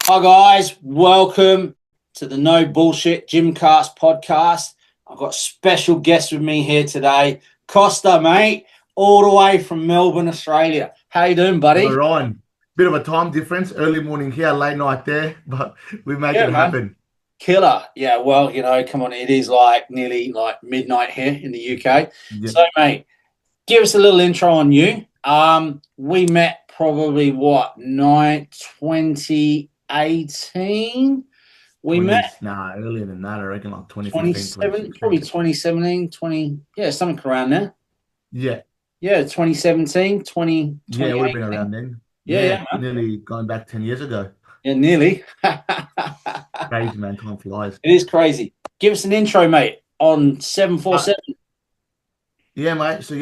Hi guys, welcome to the No Bullshit Gymcast podcast. I've got a special guest with me here today, Kosta, mate, all the way from Melbourne, Australia. How you doing, Hello, buddy? Ryan. Bit of a time difference, early morning here, late night there, but we make Yeah, it man. happen. Killer. Yeah, well, come on, it is like nearly like midnight here in the UK. Yeah, So, mate, give us a little intro on you. We met probably what, night 2018? We met 20s, nah, earlier than that, I reckon like 2015, 27, probably 2016. 2017, 20, yeah, something around there. Yeah, Yeah, 2017, 20, yeah, it would have been 2018. around then. Yeah, Yeah, yeah, man. nearly going back 10 years ago. Yeah, nearly. Crazy, man, time flies. It is crazy. Give us an intro, mate, on Uh, 747. yeah, mate, so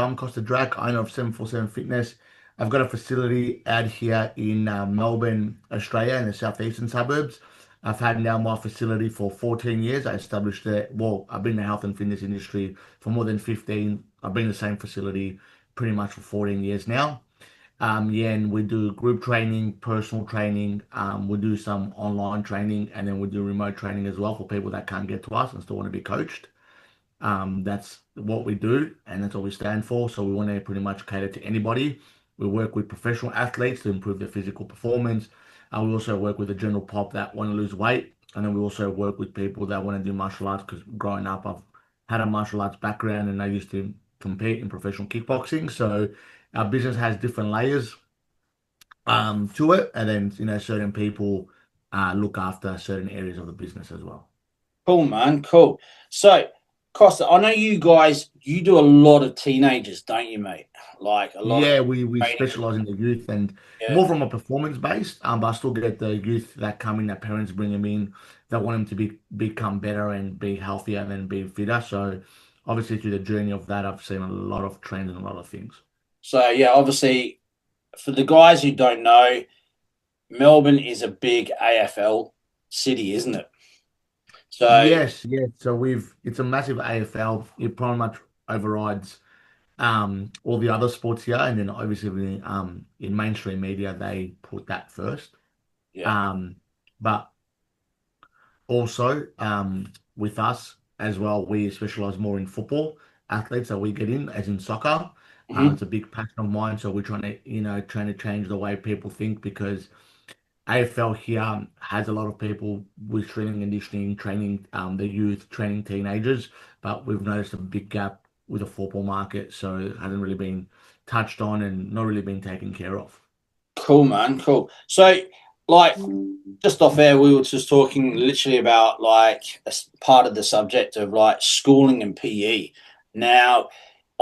I'm Costa Drak, owner of 747 Fitness. I've got a facility out here in Melbourne, Australia, in the southeastern suburbs. I've had now my facility for 14 years. I established it. Well, I've been in the health and fitness industry for more than 15. I've been in the same facility pretty much for 14 years now. Yeah, and we do group training, personal training. We do some online training, and then we do remote training as well for people that can't get to us and still want to be coached. That's what we do, and that's what we stand for. So we want to pretty much cater to anybody. We work with professional athletes to improve their physical performance. We also work with the general pop that want to lose weight, and then we also work with people that want to do martial arts. Because growing up, I've had a martial arts background, and I used to compete in professional kickboxing. So our business has different layers to it, and then certain people look after certain areas of the business as well. Cool, man. Cool. So, Costa, I know you guys, you do a lot of teenagers, don't you, mate? Like a lot of Yeah, we training. specialize in the youth and Yeah. more from a performance based, but I still get the youth that come in, that parents bring them in, that want them to become better and be healthier and then be fitter. So obviously through the journey of that, I've seen a lot of trends and a lot of things. So, yeah, obviously, for the guys who don't know, Melbourne is a big AFL city, isn't it? So, Yes, yes. So it's a massive AFL. It pretty much overrides all the other sports here, and then obviously in mainstream media they put that first. yeah. Um, but Also, with us as well, we specialize more in football athletes that we get in, as in soccer. Hmm. It's a big passion of mine, so we're trying to change the way people think because AFL here has a lot of people with strength and conditioning, training the youth, training teenagers, but we've noticed a big gap with the football market, so it hasn't really been touched on and not really been taken care of. Cool, man. Cool. So, like, just off air, we were just talking literally about like part of the subject of like schooling and PE. Now,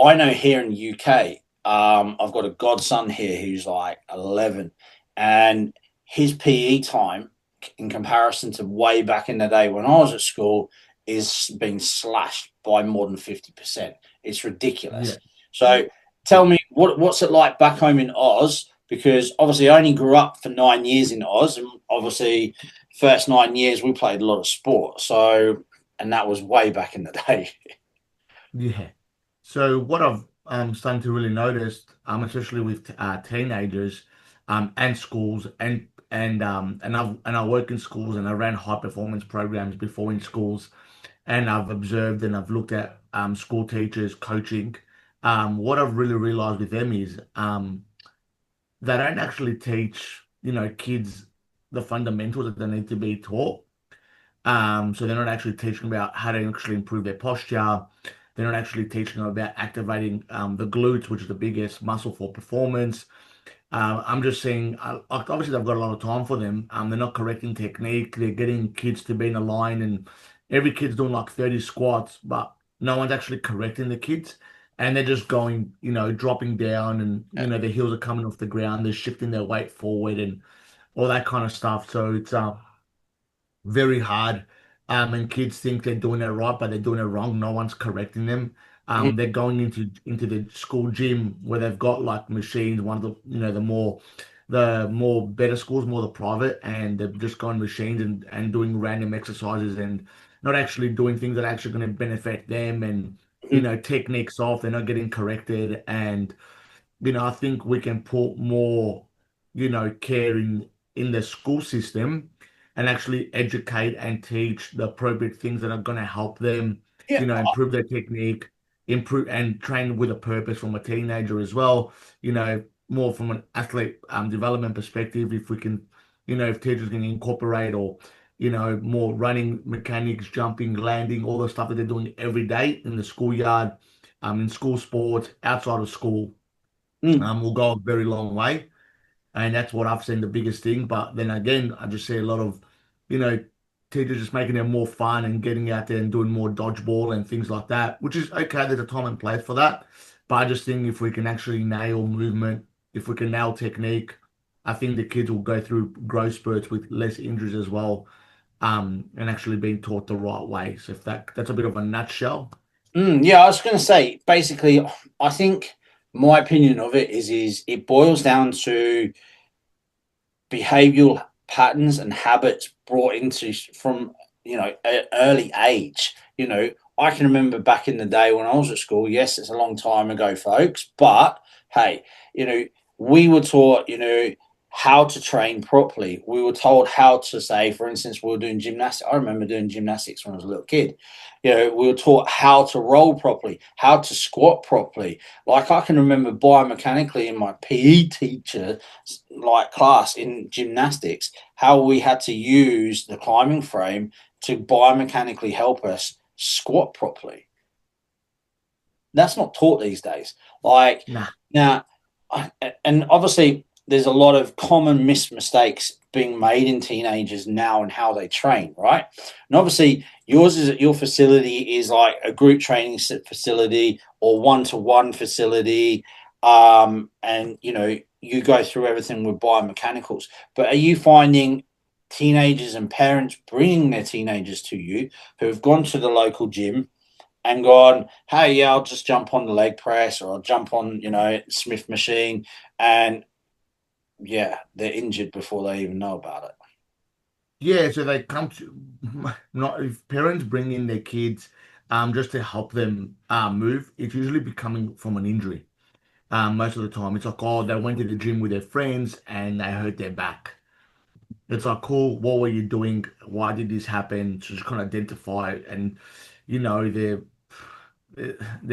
I know here in the UK, I've got a godson here who's like 11, and his PE time, in comparison to way back in the day when I was at school, is being slashed by more than 50%. It's ridiculous. Yeah, So, tell me, what's it like back home in Oz? Because obviously I only grew up for 9 years in Oz, and obviously first 9 years we played a lot of sport. So, and that was way back in the day. yeah. So what I've starting to really notice, especially with teenagers, and schools, and I work in schools, and I ran high performance programs before in schools, and I've observed and I've looked at school teachers coaching. What I've really realized with them is they don't actually teach kids the fundamentals that they need to be taught. So they're not actually teaching about how to actually improve their posture. They're not actually teaching them about activating the glutes, which is the biggest muscle for performance. I'm just saying, obviously they've got a lot of time for them. They're not correcting technique. They're getting kids to be in a line, and every kid's doing like 30 squats, but no one's actually correcting the kids. And they're just going, dropping down, and their heels are coming off the ground. They're shifting their weight forward and all that kind of stuff. So it's very hard. And kids think they're doing it right, but they're doing it wrong. No one's correcting them. They're going into the school gym where they've got like machines. One of the the more better schools, more the private, and they're just going machines and doing random exercises and not actually doing things that are actually going to benefit them. And techniques off, they're not getting corrected. And I think we can put more care in the school system and actually educate and teach the appropriate things that are going to help them, Yeah. improve their technique, improve and train with a purpose from a teenager as well, more from an athlete development perspective, if we can, if teachers can incorporate or, more running mechanics, jumping, landing, all the stuff that they're doing every day in the schoolyard, in school sports, outside of school, Mm. will go a very long way. And that's what I've seen the biggest thing. But then again, I just see a lot of, you know, teachers just making it more fun and getting out there and doing more dodgeball and things like that, which is okay. There's a time and place for that. But I just think if we can actually nail movement, if we can nail technique, I think the kids will go through growth spurts with less injuries as well, and actually being taught the right way. So if that's a bit of a nutshell. Yeah, I was going to say, basically, I think my opinion of it is it boils down to behavioral patterns and habits brought into from an early age. I can remember back in the day when I was at school. Yes, it's a long time ago, folks, but hey, you know we were taught how to train properly. We were told how to say, for instance, we were doing gymnastics. I remember doing gymnastics when I was a little kid. We were taught how to roll properly, how to squat properly. Like, I can remember biomechanically in my PE teacher like class in gymnastics, how we had to use the climbing frame to biomechanically help us squat properly. That's not taught these days. Like, Nah. now, and obviously, there's a lot of common mistakes being made in teenagers now and how they train, right? And obviously, your facility is like a group training facility or one-to-one facility, and you go through everything with biomechanicals. But are you finding teenagers and parents bringing their teenagers to you who have gone to the local gym and gone, hey, yeah, I'll just jump on the leg press or I'll jump on, Smith machine, and yeah, they're injured before they even know about it. Yeah, so they come to not if parents bring in their kids just to help them move, it's usually becoming from an injury. Most of the time, it's like, oh, they went to the gym with their friends and they hurt their back. It's like, cool, what were you doing? Why did this happen? So just kind of identify it. And, you know, they're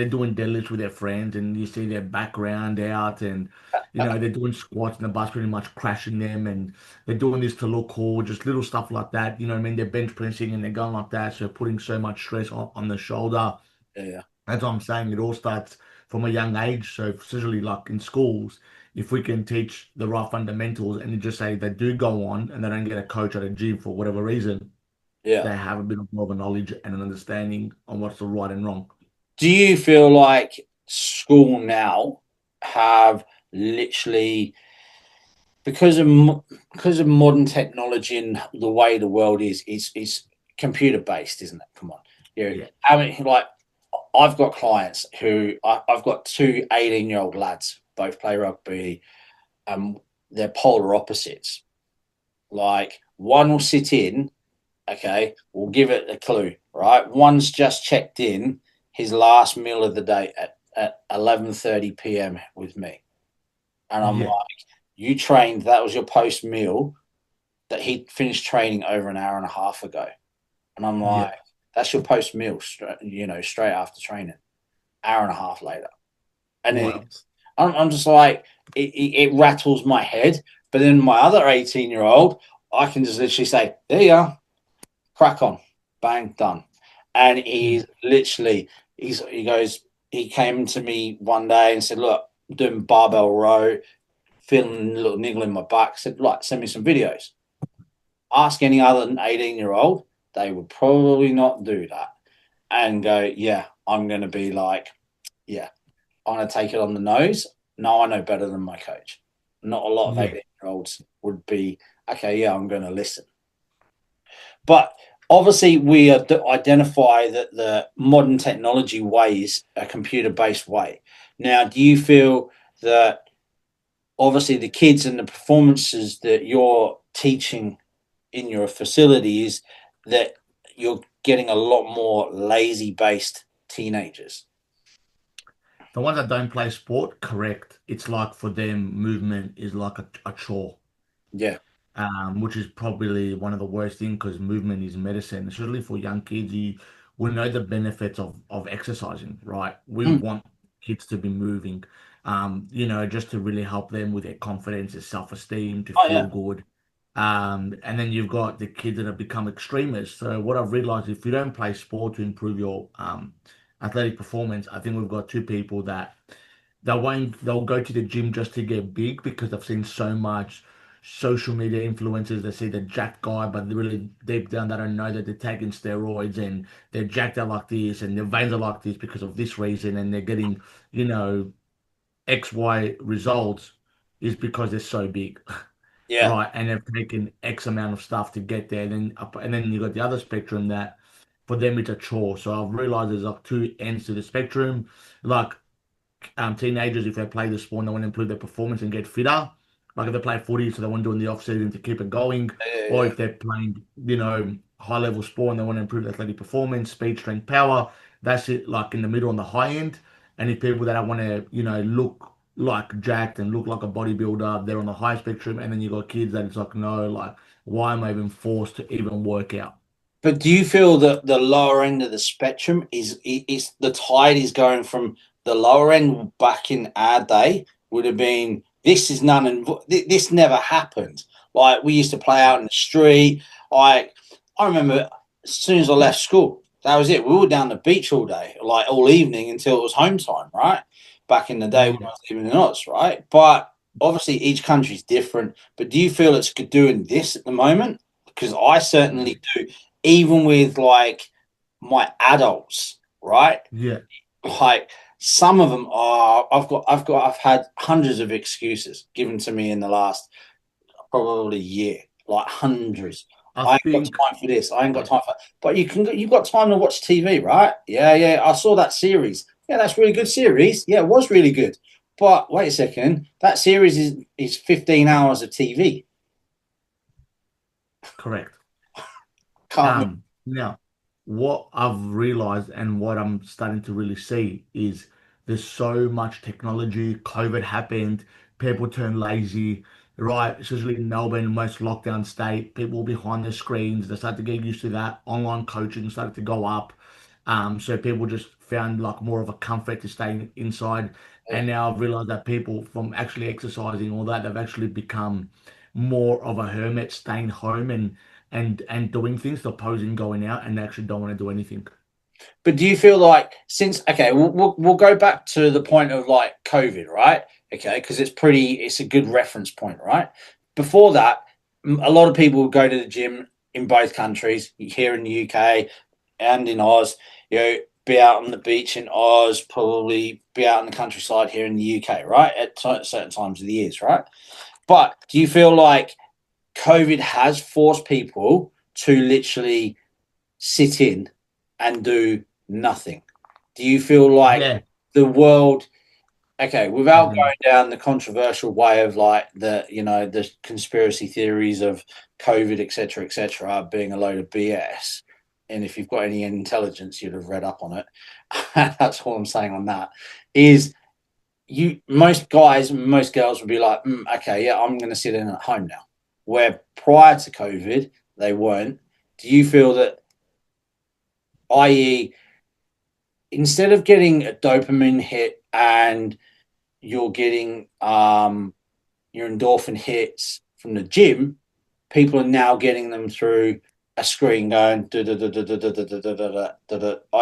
doing deadlifts with their friends and you see their background out and, they're doing squats and the bus pretty much crashing them and they're doing this to look cool, just little stuff like that. You know what I mean? They're bench pressing and they're going like that. So putting so much stress on the shoulder. Yeah, That's what I'm saying. It all starts from a young age. So, especially like in schools, if we can teach the right fundamentals and you just say they do go on and they don't get a coach at a gym for whatever reason, yeah. they have a bit more of a knowledge and an understanding on what's the right and wrong. Do you feel like school now have literally, because of modern technology and the way the world is computer based, isn't it? Come on, Yeah. how many, like, I've got clients who I've got two 18-year-old lads, both play rugby. They're polar opposites. Like, one will sit in, okay, we'll give it a clue, right? One's just checked in his last meal of the day at 11:30 p.m. with me. And I'm Yeah. like, you trained, that was your post meal, that he finished training over an hour and a half ago. And I'm Yeah. like, that's your post meal, straight after training, hour and a half later. And then Well, I'm just like, it rattles my head. But then my other 18-year-old, I can just literally say, there you are, crack on, bang, done. And mm, he's literally, he came to me one day and said, look, I'm doing barbell row, feeling a little niggle in my back. I said, like, send me some videos. Ask any other than 18-year-old, they would probably not do that and go, yeah, I'm going to be like, yeah, I'm going to take it on the nose. No, I know better than my coach. Not a lot of yeah. 18-year-olds would be, okay, yeah, I'm going to listen. But obviously, we identify that the modern technology way is a computer based way. Now, do you feel that obviously the kids and the performances that you're teaching in your facilities, that you're getting a lot more lazy based teenagers? The ones that don't play sport, correct. It's like for them, movement is like a chore. Yeah. which is probably one of the worst things because movement is medicine, especially for young kids. We know the benefits of exercising, right? We Mm. want kids to be moving, just to really help them with their confidence, their self-esteem, to Oh feel yeah, good. And then you've got the kids that have become extremists. So what I've realized, if you don't play sport to improve your athletic performance, I think we've got two people that they'll go to the gym just to get big because I've seen so much social media influencers that say they're jacked guy, but really deep down they don't know that they're taking steroids and they're jacked out like this and their veins are like this because of this reason and they're getting, you know, XY results is because they're so big. yeah. Right, and they've taken X amount of stuff to get there. And then you got the other spectrum that for them it's a chore. So I've realized there's like two ends to the spectrum. Like teenagers, if they play the sport and they want to improve their performance and get fitter, like if they play footy, so they want to do in the off season to keep it going, Yeah, or yeah. if they're playing, high level sport and they want to improve their athletic performance, speed, strength, power, that's it, like in the middle on the high end. And if people that want to, look like jacked and look like a bodybuilder, they're on the high spectrum. And then you got kids that it's like, no, like, why am I even forced to even work out? But do you feel that the lower end of the spectrum is the tide is going from the lower end back in our day would have been this is none and this never happened. Like we used to play out in the street. I remember as soon as I left school, that was it. We were down the beach all day, like all evening until it was home time, right? Back in the day when I Yeah, was living in Oz, right? But obviously each country's different. But do you feel it's doing this at the moment? Because I certainly do even with like my adults, right? yeah, Like some of them are I've had hundreds of excuses given to me in the last probably year, like hundreds. I I ain't got think, time for this. I ain't got yeah, time for. But you've got time to watch TV, right? Yeah, yeah. I saw that series. Yeah, that's a really good series. Yeah, it was really good. But wait a second, that series is 15 hours of TV. correct. Can't. Now, what I've realized and what I'm starting to really see is there's so much technology. COVID happened, people turn lazy, right? Especially in Melbourne, most lockdown state, people behind their screens, they start to get used to that. Online coaching started to go up. So people just found like more of a comfort to staying inside. And now I've realized that people from actually exercising all that, they've actually become more of a hermit, staying home and doing things, opposing going out, and they actually don't want to do anything. But do you feel like since okay, we'll go back to the point of like COVID, right? Okay, because it's a good reference point, right? Before that, a lot of people would go to the gym in both countries, here in the UK and in Oz. Be out on the beach in Oz, probably be out in the countryside here in the UK, right? At certain times of the years, right? But do you feel like COVID has forced people to literally sit in and do nothing? Do you feel like Yeah, the world, okay, without definitely. going down the controversial way of like the conspiracy theories of COVID, etc., being a load of BS, and if you've got any intelligence, you'd have read up on it. That's all I'm saying on that. Is you most guys, most girls would be like, okay, yeah, I'm going to sit in at home now. Where prior to COVID, they weren't. Do you feel that, i.e., instead of getting a dopamine hit and you're getting your endorphin hits from the gym, people are now getting them through a screen going, oh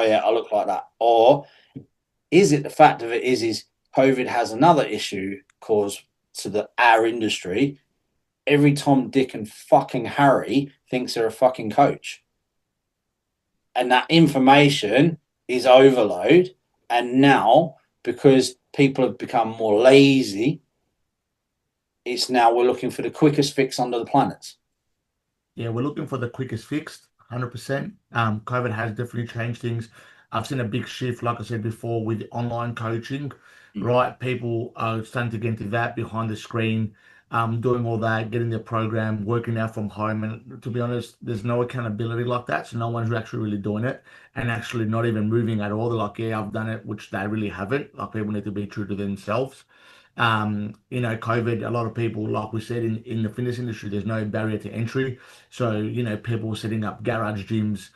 yeah, I look like that. Or is it the fact of it is COVID has another issue caused to our industry? Every Tom, Dick, and fucking Harry thinks they're a fucking coach, and that information is overload. And now, because people have become more lazy, it's now we're looking for the quickest fix under the planet. Yeah, we're looking for the quickest fix, 100%. COVID has definitely changed things. I've seen a big shift, like I said before, with online coaching, Mm. right? People are starting to get into that behind the screen, doing all that, getting their program, working out from home. And to be honest, there's no accountability like that. So no one's actually really doing it and actually not even moving at all. They're like, yeah, I've done it, which they really haven't. Like people need to be true to themselves. COVID, a lot of people, like we said, in the fitness industry, there's no barrier to entry. So, people were setting up garage gyms,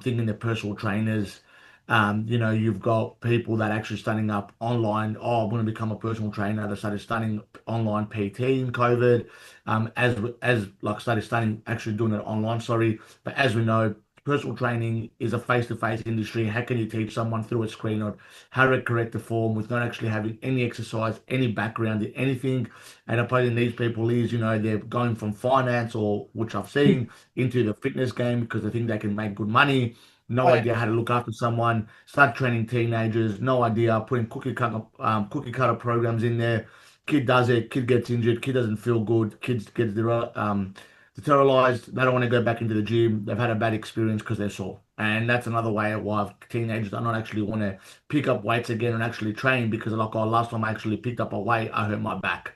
thinking they're personal trainers. You've got people that actually starting up online. Oh, I want to become a personal trainer. They started studying online PT in COVID. As like started studying actually doing it online. Sorry, but as we know, personal training is a face-to-face industry. How can you teach someone through a screen or how to correct the form with not actually having any exercise, any background in anything? And opposing these people is, they're going from finance or which I've seen into the fitness game because they think they can make good money. No Oh, idea how to look after someone. Start training teenagers. No idea putting cookie cutter programs in there. Kid does it. Kid gets injured. Kid doesn't feel good. Kids gets deteriorized. They don't want to go back into the gym. They've had a bad experience because they're sore. And that's another way of why teenagers do not actually want to pick up weights again and actually train because like, oh, last time I actually picked up a weight, I hurt my back.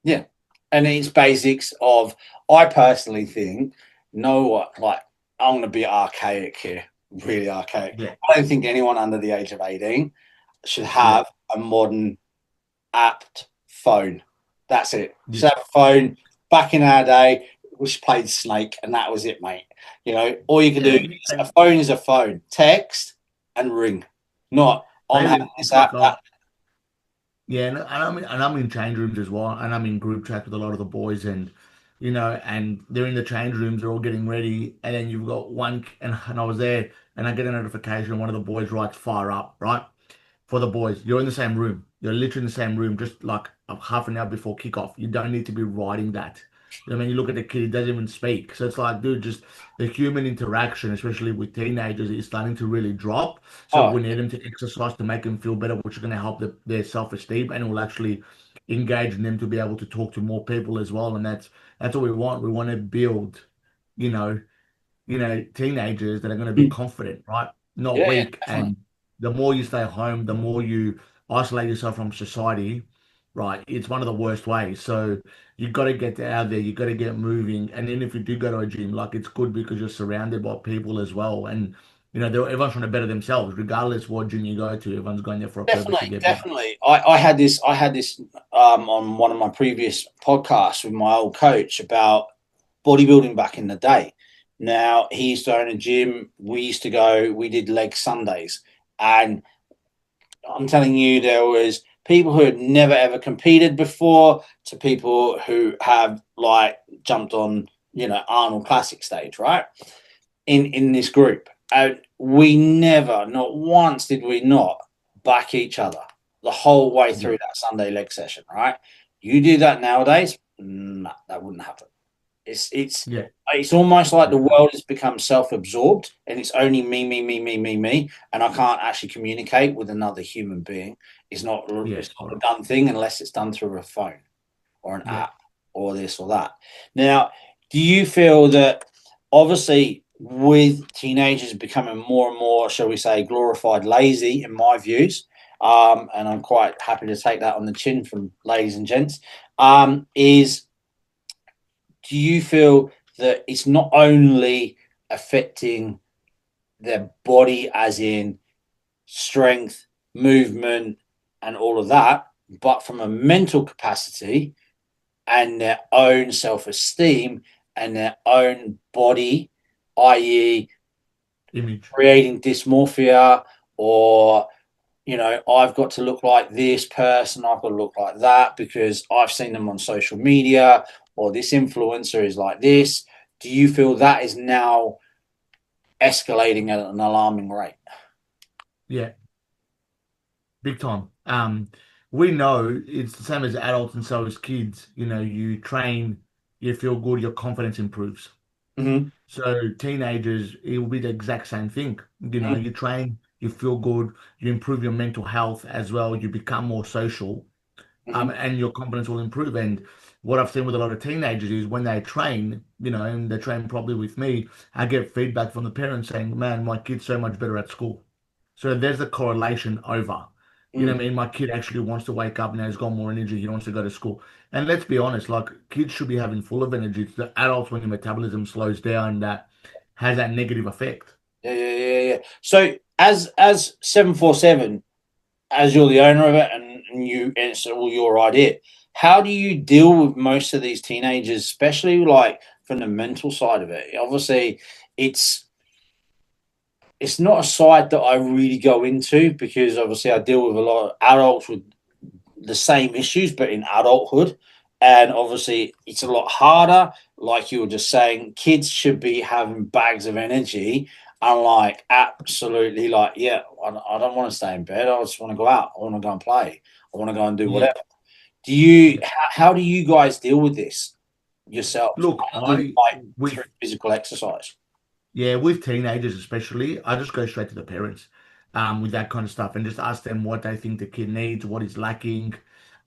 yeah. And it's basics of, I personally think, know what, like, I'm going to be archaic here, really archaic. Yeah, I don't think anyone under the age of 18 should yeah, have a modern apt phone. That's it. yeah. Just have a phone. Back in our day, we just played Snake, and that was it, mate. All you can do Yeah, is a and phone is a phone. Text and ring. Not I'm having maybe this it's like app. That. yeah, and I'm in change rooms as well, and I'm in group chat with a lot of the boys, and they're in the change rooms, they're all getting ready, and then you've got one, and I was there, and I get a notification, one of the boys writes fire up, right? For the boys. You're in the same room. You're literally in the same room, just like a half an hour before kickoff. You don't need to be writing that. I mean, you look at the kid, he doesn't even speak. So it's like, dude, just the human interaction, especially with teenagers, is starting to really drop. So Oh, we need them to exercise to make them feel better, which is going to help their self-esteem and it will actually engage them to be able to talk to more people as well. And that's what we want. We want to build, you know, teenagers that are going to be mm, confident, right? Not yeah, yeah, weak. definitely. And the more you stay home, the more you isolate yourself from society, right? It's one of the worst ways. So you got to get out there, you got to get moving. And then if you do go to a gym, like it's good because you're surrounded by people as well. And, everyone's trying to better themselves, regardless what gym you go to. Everyone's going there for a purpose to Definitely, get better. definitely. I had this on one of my previous podcasts with my old coach about bodybuilding back in the day. Now he used to own a gym. We used to go. We did leg Sundays, and I'm telling you, there was people who had never ever competed before to people who have like jumped on, Arnold Classic stage, right? In this group, and we never, not once, did we not back each other the whole way Yeah, through that Sunday leg session, right? You do that nowadays, nah, that wouldn't happen. It's yeah, it's almost like yeah, the world has become self-absorbed and it's only me, me, me, me, me, me, and I can't actually communicate with another human being. yeah, It's not a correct. done thing unless it's done through a phone or an Yeah, app or this or that. Now, do you feel that obviously with teenagers becoming more and more, shall we say, glorified lazy, in my views, and I'm quite happy to take that on the chin from ladies and gents, is do you feel that it's not only affecting their body, as in strength, movement, and all of that, but from a mental capacity and their own self esteem and their own body, i.e., image. creating dysmorphia or I've got to look like this person, I've got to look like that because I've seen them on social media, or this influencer is like this. Do you feel that is now escalating at an alarming rate? Yeah. Big time. We know it's the same as adults and so as kids. You train, you feel good, your confidence improves. Mm-hmm. So teenagers, it will be the exact same thing. Mm-hmm. You train, you feel good, you improve your mental health as well, you become more social, Mm-hmm. and your confidence will improve. And what I've seen with a lot of teenagers is when they train, and they train probably with me, I get feedback from the parents saying, "Man, my kid's so much better at school." So there's a correlation over. You know Mm. what I mean? My kid actually wants to wake up now. He's got more energy. He wants to go to school. And let's be honest, like kids should be having full of energy. It's the adults when your metabolism slows down that has that negative effect. Yeah, yeah. So as 747, as you're the owner of it, and and it's all your idea. How do you deal with most of these teenagers, especially like from the mental side of it? Obviously, it's it's not a side that I really go into because obviously I deal with a lot of adults with the same issues, but in adulthood. And obviously, it's a lot harder. Like you were just saying, kids should be having bags of energy. I'm like, absolutely, like, yeah, I don't want to stay in bed. I just want to go out. I want to go and play. I want to go and do Yeah, whatever. Do you, yeah. how do you guys deal with this yourselves, Look, other than I like through with physical exercise? yeah, with teenagers especially, I just go straight to the parents with that kind of stuff and just ask them what they think the kid needs, what he's lacking,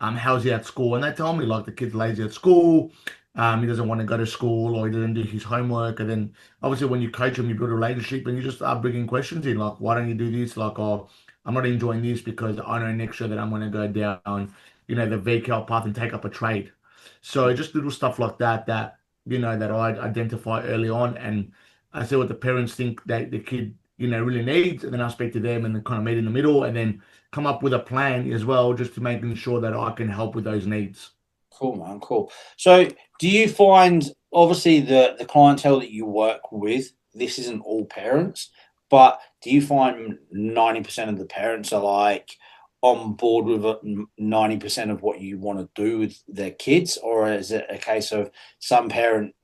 how's he at school. And they tell me like the kid's lazy at school, he doesn't want to go to school or he doesn't do his homework. And then obviously when you coach him, you build a relationship and you just start bringing questions in like, why don't you do this? Like, oh, I'm not enjoying this because I know next year that I'm going to go down, the VCAL path and take up a trade. So just little stuff like that, that I identify early on and I see what the parents think that the kid, really needs, and then I speak to them and then kind of meet in the middle, and then come up with a plan as well, just to making sure that I can help with those needs. Cool, man. Cool. So, do you find obviously the clientele that you work with? This isn't all parents, but do you find 90% of the parents are like on board with 90% of what you want to do with their kids, or is it a case of some parent,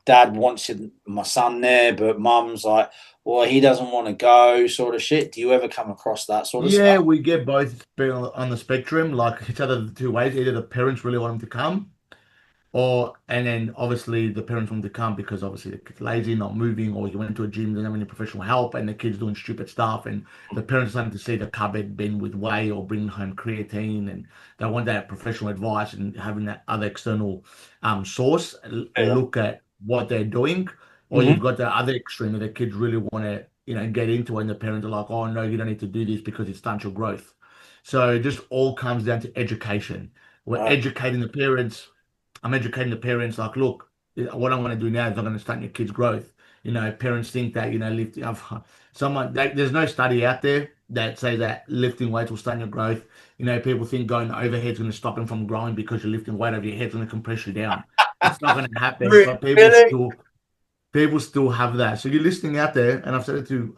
dad wants my son there, but mum's like, well, he doesn't want to go, sort of shit. Do you ever come across that sort of Yeah, stuff? we get both on the spectrum, like it's either the two ways. Either the parents really want them to come, and then obviously the parents want to come because obviously the kid's lazy, not moving, or he went to a gym, doesn't have any professional help, and the kid's doing stupid stuff, and the parents starting to see the cupboard bin with whey or bringing home creatine, and they want that professional advice and having that other external source Yeah. look at what they're doing. Or Hmm. you've got the other extreme where the kids really want to, get into it, and the parents are like, "Oh no, you don't need to do this because it's stunts your growth." So it just all comes down to education. We're Right. educating the parents. I'm educating the parents like, look, what I'm going to do now is I'm going to stunt your kids' growth. Parents think that, lifting up there's no study out there that says that lifting weights will stunt your growth. People think going overhead is going to stop them from growing because you're lifting weight over your head is going to compress you down. It's not going to happen, but Really? people still have that. So you're listening out there, and I've said it to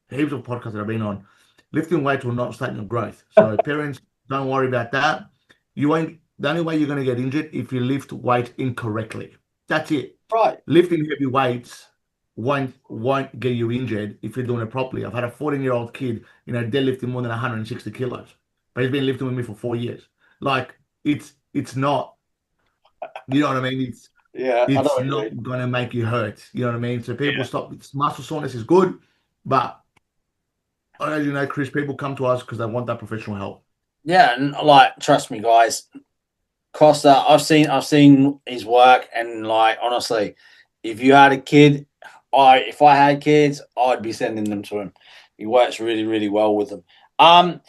heaps of podcasts that I've been on. Lifting weights will not stunt your growth. So parents, don't worry about that. You won't. The only way you're going to get injured if you lift weight incorrectly. That's it. Right. Lifting heavy weights won't get you injured if you're doing it properly. I've had a 14-year-old kid, deadlifting more than 160 kilos, but he's been lifting with me for 4 years. Like it's not. You know what I mean? Yeah, I know It's what you not mean. gonna make you hurt. You know what I mean? So people Yeah. stop. Muscle soreness is good, but as you know, Chris, people come to us because they want that professional help. Yeah, and like, trust me, guys, Costa, I've seen his work, and like, honestly, if you had a kid, if I had kids, I'd be sending them to him. He works really, really well with them. Um,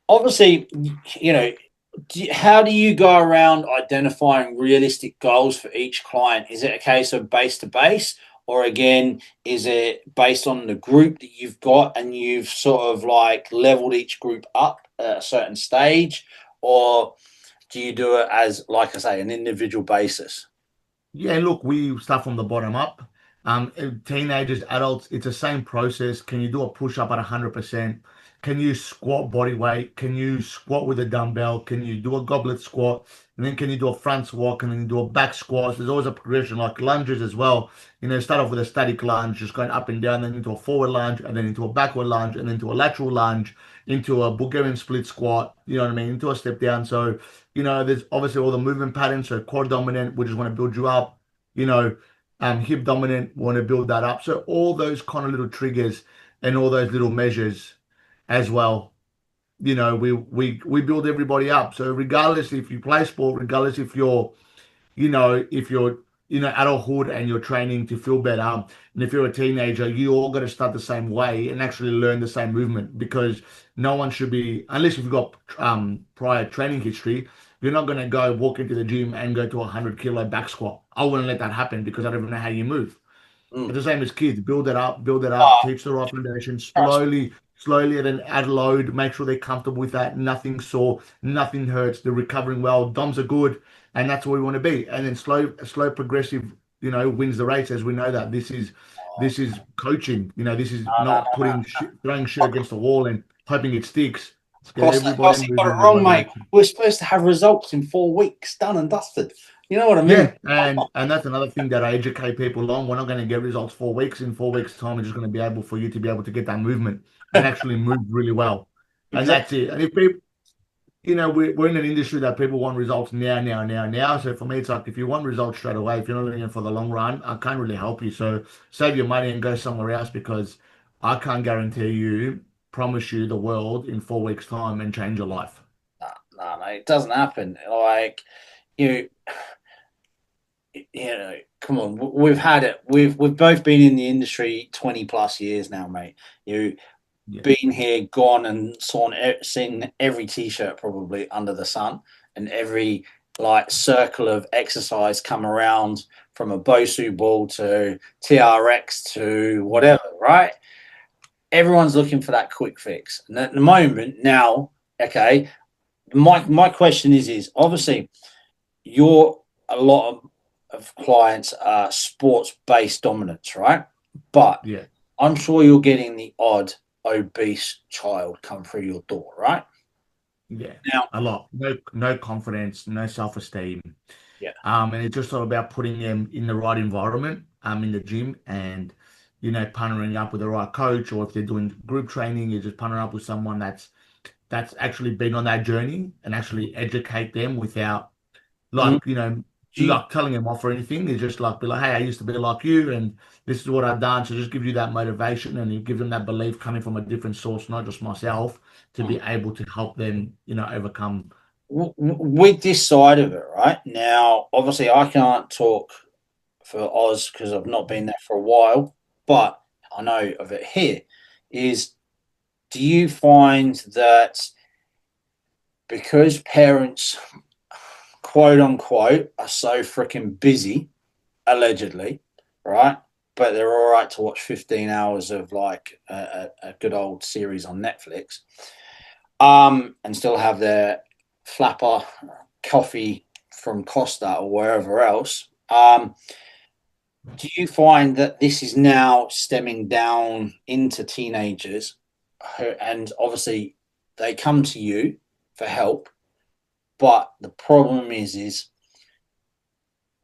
Obviously, you know, how do you go around identifying realistic goals for each client? Is it a case of base to base, or again, is it based on the group that you've got and you've sort of like leveled each group up at a certain stage, or do you do it as, like I say, an individual basis? Yeah, look, we start from the bottom up. Teenagers, adults, it's the same process. Can you do a push up at 100%? Can you squat body weight? Can you squat with a dumbbell? Can you do a goblet squat? And then can you do a front squat? And then do a back squat? There's always a progression, like lunges as well. Start off with a static lunge, just going up and down, then into a forward lunge, and then into a backward lunge, and then into a lateral lunge, into a Bulgarian split squat. You know what I mean? Into a step down. So there's obviously all the movement patterns. So quad dominant, we just want to build you up. You know, hip dominant, want to build that up. So all those kind of little triggers and all those little measures as well. We build everybody up. So regardless if you play sport, regardless if you're adulthood and you're training to feel better, and if you're a teenager, you all got to start the same way and actually learn the same movement because no one should be, unless you've got prior training history, you're not going to go walk into the gym and go to a 100 kilo back squat. I wouldn't let that happen because I don't even know how you move. Mm. It's the same as kids. Build it up, teach the right foundation, Trust slowly, slowly, and then add load, make sure they're comfortable with that. Nothing sore, nothing hurts. They're recovering well. DOMs are good, and that's where we want to be. And then slow, progressive, wins the race. As we know that Oh, this is coaching. This is no, no, not no, putting no. throwing shit against the wall and hoping it sticks. Let's get Kosta, everybody Kosta, you got moving it in the wrong, right mate. direction. We're supposed to have results in 4 weeks, done and dusted. You know what I mean? Yeah, and that's another thing that I educate people on. We're not going to get results 4 weeks. In 4 weeks' time, we're just going to be able for you to be able to get that movement and actually move really well. And Exactly. that's it. And if people, we're in an industry that people want results now, now, now, now. So for me, it's like if you want results straight away, if you're not looking for the long run, I can't really help you. So save your money and go somewhere else because I can't guarantee you, promise you the world in 4 weeks' time and change your life. No, no, mate, it doesn't happen. Like you, come on. We've had it. We've both been in the industry 20 plus years now, mate. You Yeah. been here, gone, and seen every t-shirt probably under the sun, and every like circle of exercise come around from a Bosu ball to TRX to Yeah. whatever, right? Everyone's looking for that quick fix. And at the moment now, okay, my question is obviously you're a lot of clients are sports based dominance, right? But Yeah. I'm sure you're getting the odd obese child come through your door, right? Yeah. Now, A lot. No confidence, no self-esteem. yeah. And it's just all about putting them in the right environment, in the gym and, partnering up with the right coach, or if they're doing group training, you just partner up with someone that's actually been on that journey and actually educate them without Mhm. like, Do you, like telling them off or anything. It's just like be like, hey, I used to be like you and this is what I've done. So just give you that motivation and you give them that belief coming from a different source, not just myself, to be able to help them, overcome. with this side of it, right? Now, obviously, I can't talk for Oz because I've not been there for a while, but I know of it here. Is do you find that because parents, quote unquote, are so freaking busy, allegedly, right? But they're all right to watch 15 hours of like a good old series on Netflix, and still have their flapper coffee from Kosta or wherever else. Do you find that this is now stemming down into teenagers and obviously they come to you for help, but the problem is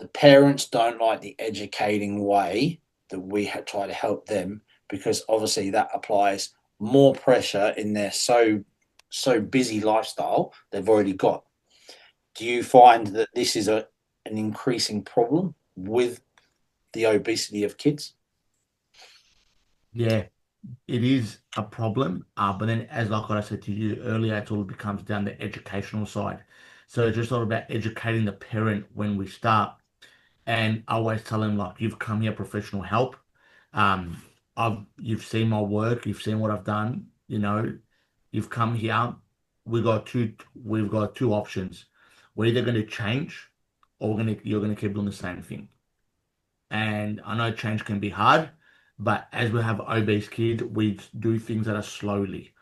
the parents don't like the educating way that we try to help them because obviously that applies more pressure in their so busy lifestyle they've already got. Do you find that this is an increasing problem with the obesity of kids? Yeah, it is a problem. But then, as like what I said to you earlier, it all becomes down the educational side. So it's just all about educating the parent when we start. And I always tell them like, you've come here professional help. Um, you've seen my work, you've seen what I've done. You've come here. We've got two options. We're either going to change, or you're going to keep doing the same thing. And I know change can be hard, but as we have obese kids, we do things that are slowly.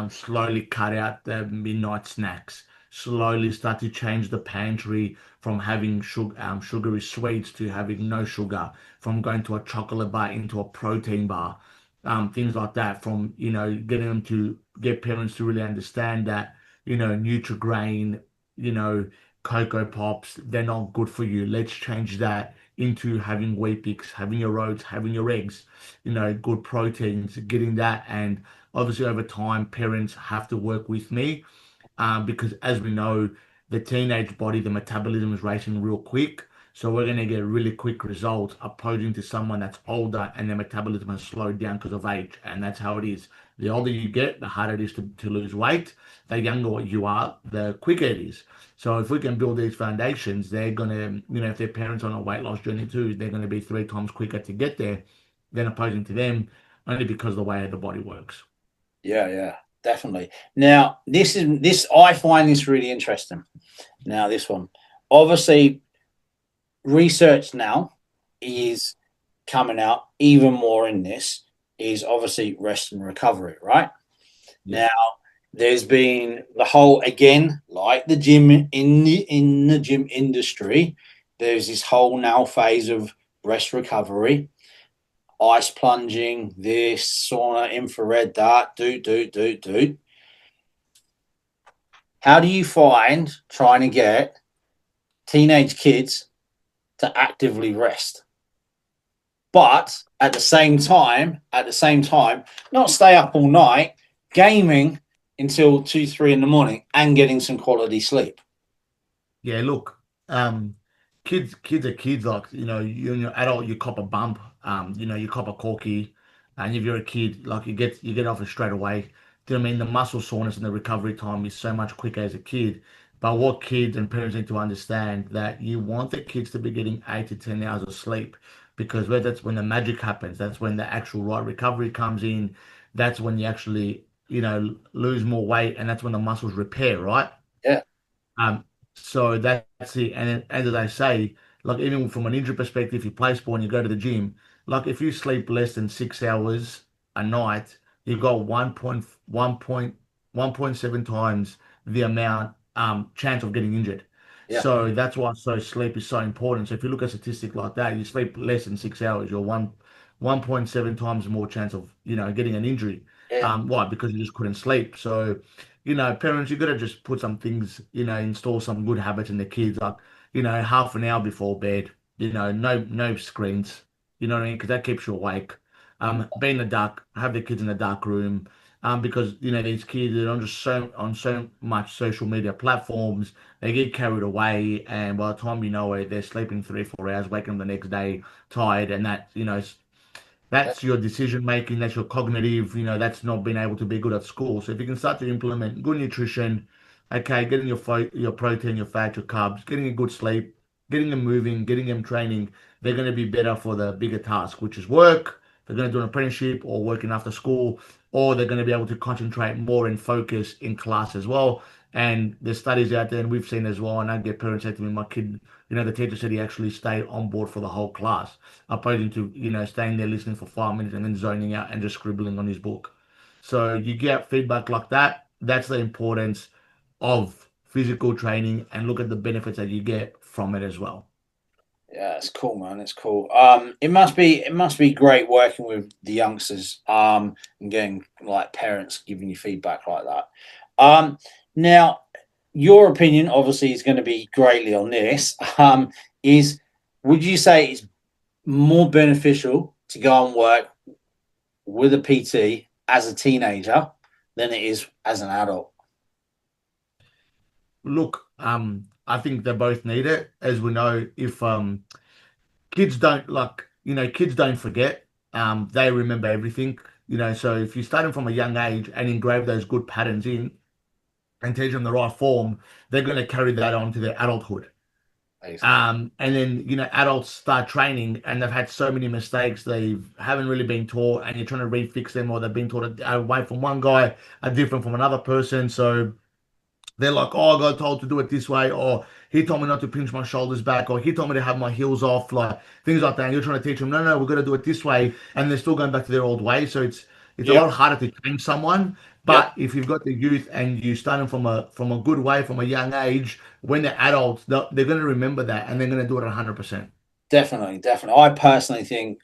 Slowly cut out the midnight snacks. Slowly start to change the pantry from having sugary sweets to having no sugar. From going to a chocolate bar into a protein bar. Things like that. From getting them to get parents to really understand that Nutri-Grain, you know, Cocoa Pops, they're not good for you. Let's change that into having Wheat Bix, having your oats, having your eggs, good proteins, getting that. And obviously, over time, parents have to work with me because, as we know, the teenage body, the metabolism is racing real quick. So we're going to get really quick results opposing to someone that's older and their metabolism has slowed down because of age. And that's how it is. The older you get, the harder it is to lose weight. The younger you are, the quicker it is. So if we can build these foundations, they're going to, if their parents on a weight loss journey too, they're going to be 3 times quicker to get there than opposing to them only because of the way the body works. Yeah, yeah, definitely. Now, this I find this really interesting. Now, this one, obviously, research now is coming out even more in this is obviously rest and recovery, right? Yeah. Now, there's been the whole again, like the gym in the gym industry, there's this whole now phase of rest recovery, ice plunging, this sauna, infrared, that, do. How do you find trying to get teenage kids to actively rest? But at the same time, not stay up all night gaming until 2, 3 in the morning and getting some quality sleep. Yeah, look, kids are kids. Like, you and your adult, you cop a bump, you cop a corky, and if you're a kid, like you get off it straight away. Do you know what I mean? The muscle soreness and the recovery time is so much quicker as a kid. But what kids and parents need to understand that you want the kids to be getting 8 to 10 hours of sleep, because that's when the magic happens. That's when the actual right recovery comes in. That's when you actually, lose more weight, and that's when the muscles repair, right? Yeah, Um, so that's it. And as I say, like even from an injury perspective, you play sport and you go to the gym, like if you sleep less than 6 hours a night, you've got 1.7 times the amount chance of getting injured. yeah, So that's why sleep is so important. So if you look at a statistic like that, you sleep less than 6 hours, you're 1.7 times more chance of getting an injury. yeah, Why? Because you just couldn't sleep. So parents, you got to just put some things, install some good habits in the kids, like, half an hour before bed, no screens, you know what I mean? Because that keeps you awake. Be in the dark, have the kids in the dark room, because, these kids are on so much social media platforms, they get carried away, and by the time you know it, they're sleeping 3, 4 hours, waking up the next day tired, and that, yeah, that's your decision making, that's your cognitive, that's not being able to be good at school. So if you can start to implement good nutrition, okay, getting your protein, your fat, your carbs, getting a good sleep, getting them moving, getting them training, they're going to be better for the bigger task, which is work. They're going to do an apprenticeship or working after school, or they're going to be able to concentrate more and focus in class as well. And there's studies out there, and we've seen as well. And I get parents say to me, my kid, the teacher said he actually stayed on board for the whole class, opposing to staying there listening for 5 minutes and then zoning out and just scribbling on his book. So you get feedback like that. That's the importance of physical training, and look at the benefits that you get from it as well. yeah. It's cool, man. It's cool. It must be great working with the youngsters. And getting like parents giving you feedback like that. Now your opinion obviously is going to be greatly on this. Is would you say it's more beneficial to go and work with a PT as a teenager than it is as an adult? Look, I think they both need it. As we know, if kids don't like, kids don't forget. They remember everything. So if you start them from a young age and engrave those good patterns in and teach them the right form, they're going to carry that on to their adulthood. Exactly. And then, adults start training and they've had so many mistakes they haven't really been taught, and you're trying to refix them, or they've been taught away from one guy, a different from another person. So they're like, oh, I got told to do it this way, or he told me not to pinch my shoulders back, or he told me to have my heels off, like things like that. And you're trying to teach them, no, no, we're going to do it this way, and they're still going back to their old way. So it's a Yep. lot harder to change someone. Yep. But if you've got the youth and you start them from a good way from a young age, when they're adults, they're going to remember that and they're going to do it 100%. Definitely, definitely. I personally think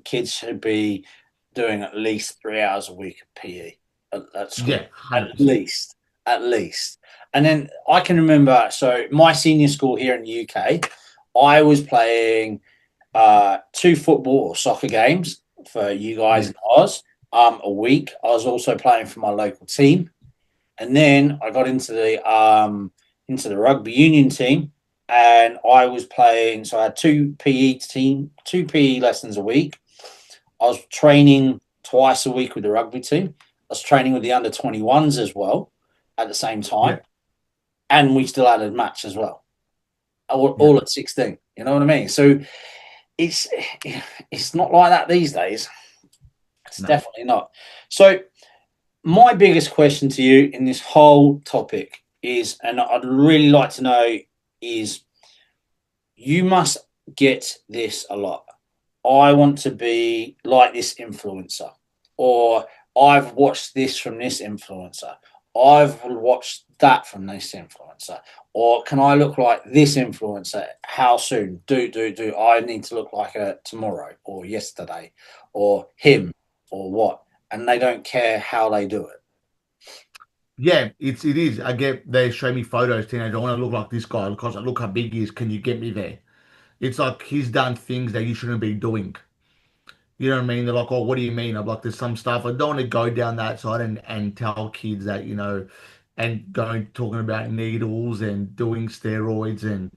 kids should be doing at least 3 hours a week of PE at school. Yeah, At 100%. least. At least. And then I can remember, so my senior school here in the UK, I was playing two football or soccer games for you guys Yeah, in Oz a week. I was also playing for my local team. And then I got into the rugby union team, and I was playing. So I had two PE lessons a week. I was training twice a week with the rugby team. I was training with the under 21s as well at the same yeah, time, and we still had a match as well, yeah. all at 16. You know what I mean? So it's it's not like that these days. It's No. definitely not. So my biggest question to you in this whole topic is, and I'd really like to know, is you must get this a lot. I want to be like this influencer, or I've watched this from this influencer. I've watched that from this influencer. Or can I look like this influencer? How soon? Do. I need to look like a tomorrow or yesterday or him or what? And they don't care how they do it. Yeah, it is. I get they show me photos, teenagers. I want to look like this guy because I look how big he is. Can you get me there? It's like he's done things that you shouldn't be doing. You know what I mean? They're like, oh, what do you mean? I'm like, there's some stuff. I don't want to go down that side and tell kids that, and going talking about needles and doing steroids and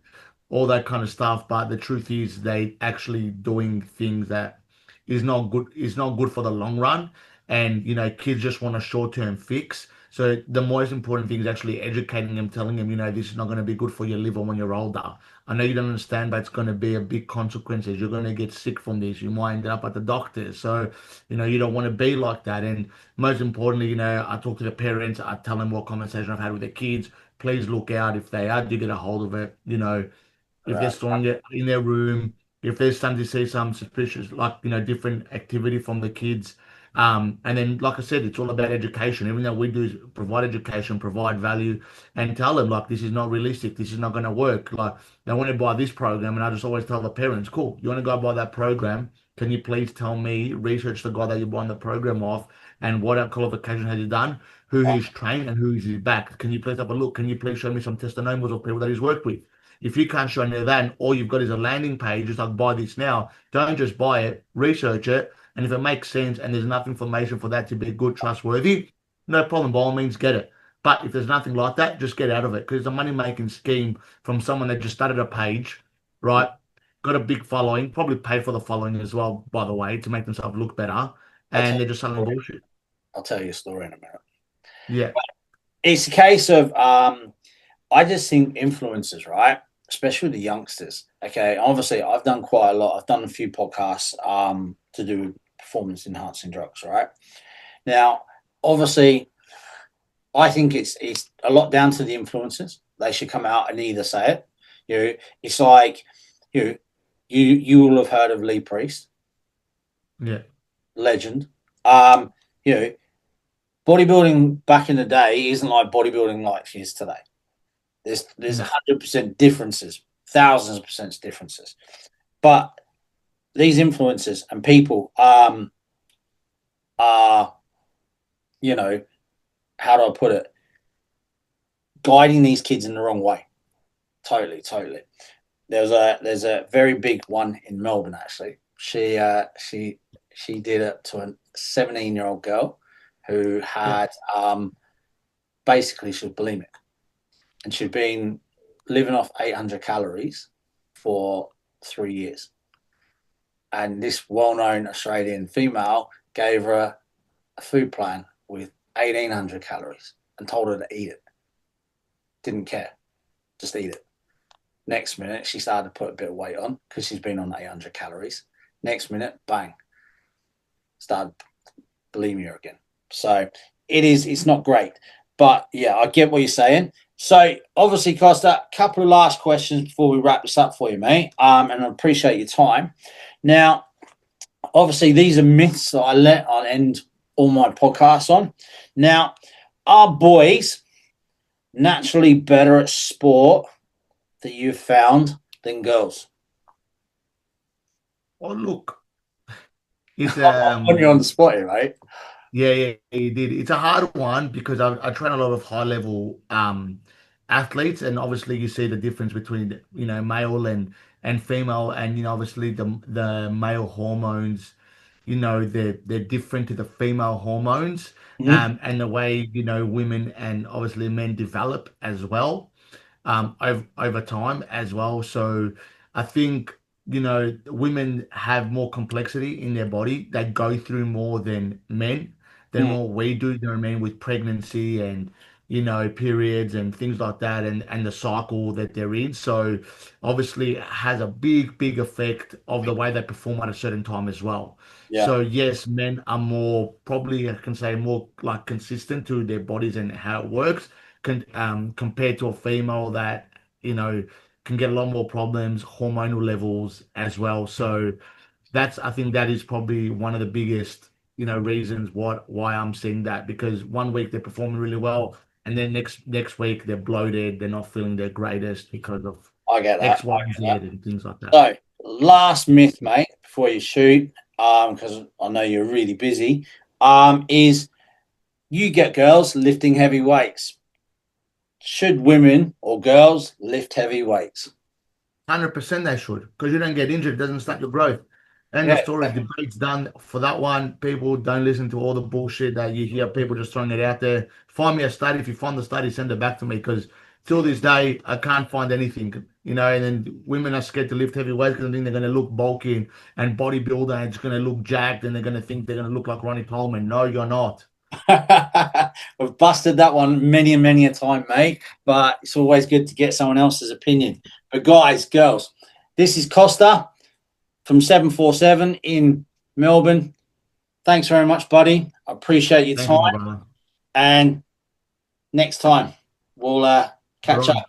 all that kind of stuff. But the truth is they actually doing things that is not good for the long run. And kids just want a short-term fix. So the most important thing is actually educating them, telling them, this is not going to be good for your liver when you're older. I know you don't understand, but it's going to be a big consequences. You're going to get sick from this. You might end up at the doctor. So, you don't want to be like that. And most importantly, I talk to the parents. I tell them what conversation I've had with the kids. Please look out if they are to get a hold of it. If they're Right. storing it in their room, if there's starting to see some suspicious, like, different activity from the kids. And then, like I said, it's all about education. Everything that we do is provide education, provide value, and tell them, like, this is not realistic. This is not going to work. Like, they want to buy this program. And I just always tell the parents, cool, you want to go buy that program? Can you please tell me, research the guy that you're buying the program off and what qualification has he done, who Oh, he's trained, and who is his back? Can you please have a look? Can you please show me some testimonials of people that he's worked with? If you can't show any of that, and all you've got is a landing page, just like buy this now, don't just buy it, research it. And if it makes sense and there's enough information for that to be good, trustworthy, no problem, by all means, get it. But if there's nothing like that, just get out of it because it's a money making scheme from someone that just started a page, right? Got a big following, probably paid for the following as well, by the way, to make themselves look better. I'll tell And they're just selling bullshit. I'll tell you a story in a minute. Yeah, It's a case of I just think influencers, right? Especially the youngsters. Okay, obviously I've done quite a lot. I've done a few podcasts to do with performance enhancing drugs, right? Now, obviously, I think it's a lot down to the influencers. They should come out and either say it. It's like you know, you will have heard of Lee Priest, yeah, legend. You know, bodybuilding back in the day isn't like bodybuilding like it is today. There's no, 100% differences, thousands of percent differences. But these influencers and people are, you know, how do I put it, guiding these kids in the wrong way. Totally, totally. There's a very big one in Melbourne actually. She did it to a 17-year-old girl who yeah, had basically she was bulimic and she'd been living off 800 calories for 3 years. And this well-known Australian female gave her a food plan with 1,800 calories and told her to eat it. Didn't care, just eat it. Next minute, she started to put a bit of weight on because she's been on 800 calories. Next minute, bang, started bulimia again. So it's not great. But yeah, I get what you're saying. So obviously, Costa, a couple of last questions before we wrap this up for you, mate. And I appreciate your time. Now, obviously, these are myths that I'll end all my podcasts on. Now, are boys naturally better at sport that you've found than girls? oh look, it's I'm putting you on the spot here, mate. yeah, yeah, he did. It's a hard one because I train a lot of high level athletes, and obviously you see the difference between male and female, and obviously the male hormones, they're different to the female hormones, Mm-hmm. and the way women and obviously men develop as well over time as well. So I think, women have more complexity in their body. They go through more than what we do, you know what I mean, with pregnancy and, periods and things like that and the cycle that they're in. So obviously it has a big, big effect of the way they perform at a certain time as well. Yeah, So yes, men are more probably I can say more like consistent to their bodies and how it works compared to a female that can get a lot more problems, hormonal levels as well. So I think that is probably one of the biggest. reasons why I'm seeing that, because one week they're performing really well, and then next week they're bloated, they're not feeling their greatest because of I get that. X, Y, and Z and things like that. So, last myth, mate, before you shoot, because I know you're really busy, is you get girls lifting heavy weights. Should women or girls lift heavy weights? 100% they should, because you don't get injured, it doesn't stop your growth. End of Yeah. story. Debate's done for that one. People don't listen to all the bullshit that you hear. People just throwing it out there. Find me a study. If you find the study, send it back to me, because till this day I can't find anything. And then women are scared to lift heavy weights because they think they're going to look bulky and bodybuilder, and it's going to look jacked, and they're going to think they're going to look like Ronnie Coleman. No, you're not. We've busted that one many and many a time, mate, but it's always good to get someone else's opinion. But guys, girls, this is Costa from 747 in Melbourne. Thanks very much, buddy. I appreciate your Thank you, my time. brother. And next time, we'll catch up. Right.